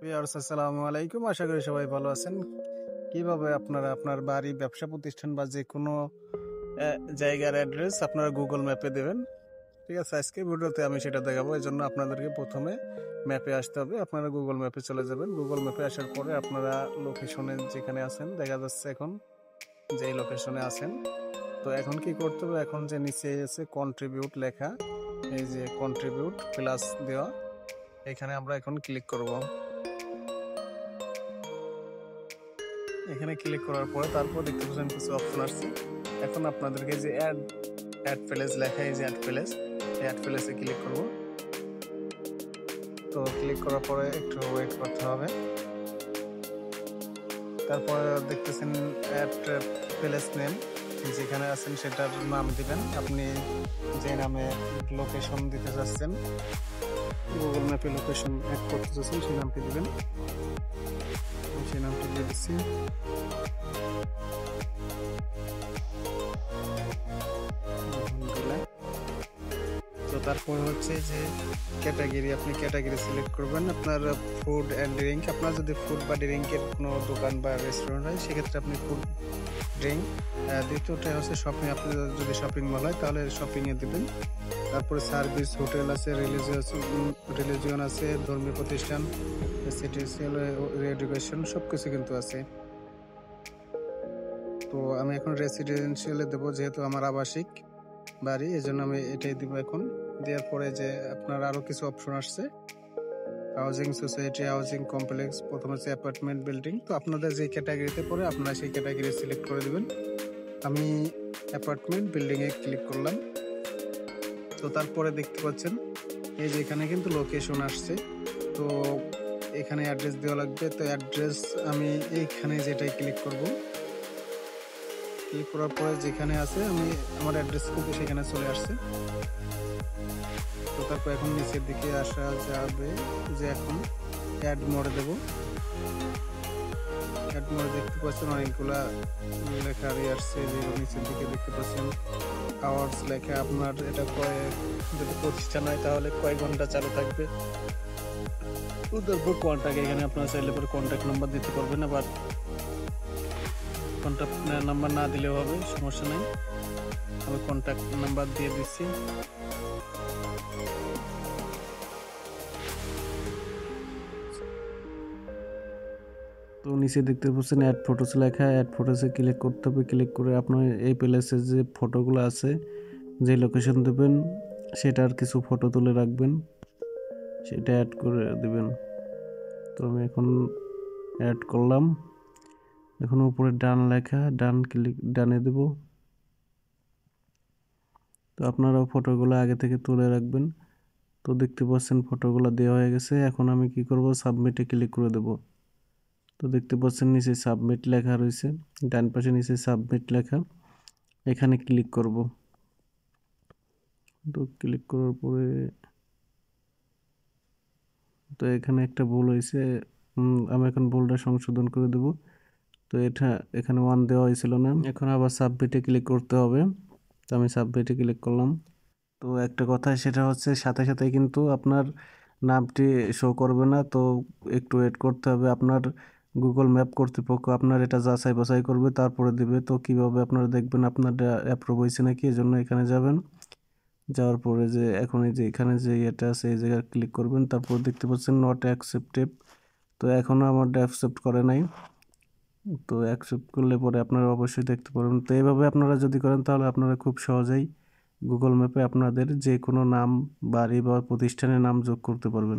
Viewers আসসালামু আলাইকুম, আশা করি সবাই ভালো আছেন। কিভাবে আপনারা আপনার বাড়ি, ব্যবসা প্রতিষ্ঠান বা যে কোনো জায়গার অ্যাড্রেস আপনারা গুগল ম্যাপে দেবেন। ঠিক আছে, আজকে ভিডিওতে আমি সেটা দেখাবো। এই জন্য আপনাদেরকে প্রথমে ম্যাপে আসতে হবে। আপনারা গুগল ম্যাপে চলে যাবেন। গুগল ম্যাপে আসার পরে আপনারা লোকেশনে যেখানে আছেন, দেখা যাচ্ছে এখন যেই লোকেশনে আছেন, তো এখন কি করতে হবে, এখন যে নিচে আছে কন্ট্রিবিউট লেখা, এই যে কন্ট্রিবিউট প্লাস দেওয়া, এখানে আমরা এখন ক্লিক করব। এখানে ক্লিক করার পরে তারপর দেখতে পাচ্ছেন কিছু অপশন আসছে। এখন আপনাদেরকে যে অ্যাড প্লেস লেখা, এই যে অ্যাড প্লেসে ক্লিক করব। তো ক্লিক করার পরে একটু ওয়েট করতে হবে। তারপরে দেখতেছেন অ্যাড প্লেস নেম, যেখানে আছেন সেটার নাম দিবেন। আপনি যে নামে লোকেশন দিতে চাচ্ছেন, গুগল ম্যাপে লোকেশন অ্যাড করতে চাচ্ছেন, সেই নামটি দিবেন। সেই নামটি দিয়ে দিচ্ছি। তো তারপর হচ্ছে যে ক্যাটাগরি, আপনি ক্যাটাগরি সিলেক্ট করবেন। আপনার ফুড অ্যান্ড ড্রিঙ্ক, আপনার যদি ফুড বা ড্রিঙ্কের কোনো দোকান বা রেস্টুরেন্ট হয় সেক্ষেত্রে আপনি ফুড ড্রিঙ্ক। দ্বিতীয়টা হচ্ছে শপিং, আপনি যদি শপিং মল হয় তাহলে শপিংয়ে দেবেন। তারপরে সার্ভিস, হোটেল আছে, রিলিজিয়ন আছে, ধর্মীয় প্রতিষ্ঠান, সিটিসিয়াল, এডুকেশন, সব কিছু কিন্তু আছে। তো আমি এখন রেসিডেন্সিয়ালে দেবো, যেহেতু আমার আবাসিক বাড়ি, এই জন্য আমি এটাই দিব। এখন দেওয়ার পরে যে আপনার আরও কিছু অপশন আসছে, হাউজিং সোসাইটি, হাউজিং কমপ্লেক্স, প্রথমে হচ্ছে অ্যাপার্টমেন্ট বিল্ডিং। তো আপনাদের যে ক্যাটাগরিতে পড়ে আপনারা সেই ক্যাটাগরি সিলেক্ট করে দেবেন। আমি অ্যাপার্টমেন্ট বিল্ডিংয়ে ক্লিক করলাম। তো তারপরে দেখতে পাচ্ছেন এই যে এখানে কিন্তু লোকেশন আসছে। তো এখানে অ্যাড্রেস দেওয়া লাগবে। তো অ্যাড্রেস আমি এইখানে যেটাই ক্লিক করব। ক্লিক করার পরে যেখানে আছে আমি আমার অ্যাড্রেস কিন্তু সেখানে চলে আসছে। তো তারপর এখন নিচের দিকে আসা যাবে, যে এখন অ্যাড মোডে দেবো। অ্যাড মোডে দেখতে পাচ্ছেন অনেকগুলা লেখা আসছে, যে নিচের দিকে দেখতে পাচ্ছেন আওয়ার্স লেখা। আপনার এটা যদি প্রতিষ্ঠান হয় তাহলে কয় ঘন্টা চালু থাকবে। তারপর কন্ট্যাক্ট, এখানে আপনারা চাইলে পরে কন্ট্যাক্ট নাম্বার দিতে পারবেন, আবার কন্ট্যাক্ট নাম্বার না দিলেও হবে, সমস্যা নেই। আমি কন্ট্যাক্ট নাম্বার দিয়ে দিচ্ছি। তো নিচে দেখতে পাচ্ছেন অ্যাড ফটোস লেখা, অ্যাড ফটোসে ক্লিক করতে হবে। ক্লিক করে আপনার এই প্লেসে যে ফটোগুলো আছে, যে লোকেশন দেবেন সেটার কিছু ফটো তুলে রাখবেন, সেটা অ্যাড করে দেবেন। তো আমি এখন অ্যাড করলাম। এখন উপরে ডান লেখা, ডানে দেব। তো আপনারাও ফটোগুলো আগে থেকে তুলে রাখবেন। তো দেখতে পাচ্ছেন ফটোগুলো দেওয়া হয়ে গেছে। এখন আমি কি করব, সাবমিটে ক্লিক করে দেব। তো দেখতে পাচ্ছেন নিচে সাবমিট লেখা রয়েছে, ডান পাশে নিচে সাবমিট লেখা, এখানে ক্লিক করব। তো ক্লিক করার পরে তো এখানে একটা ভুল হয়েছে, আমি এখন ভুলটা সংশোধন করে দেব। তো এখানে 1 দেওয়া হয়েছিল না, এখন আবার সাবমিটে ক্লিক করতে হবে। তো আমি সাবমিটে ক্লিক করলাম। তো একটা কথা, সেটা হচ্ছে সাথে সাথে কিন্তু আপনার নামটি শো করবে না। তো একটু ওয়েট করতে হবে। আপনার গুগল ম্যাপ কর্তৃপক্ষ আপনার এটা যাচাই বাছাই করবে, তারপরে দিবে। তো কিভাবে আপনারা দেখবেন আপনারটা অ্যাপ্রুভ হয়েছে নাকি, এজন্য এখানে যাবেন। যাওয়ার পরে যে এখন এই যে এখানে যে এটা আছে, এই জায়গায় ক্লিক করবেন। তারপর দেখতে পাচ্ছেন নট অ্যাকসেপ্টেড। তো এখনও আমারটা অ্যাকসেপ্ট করে নাই। তো অ্যাকসেপ্ট করলে পরে আপনারা অবশ্যই দেখতে পারবেন। তো এইভাবে আপনারা যদি করেন তাহলে আপনারা খুব সহজেই গুগল ম্যাপে আপনাদের যে কোনো নাম, বাড়ি বা প্রতিষ্ঠানের নাম যোগ করতে পারবেন।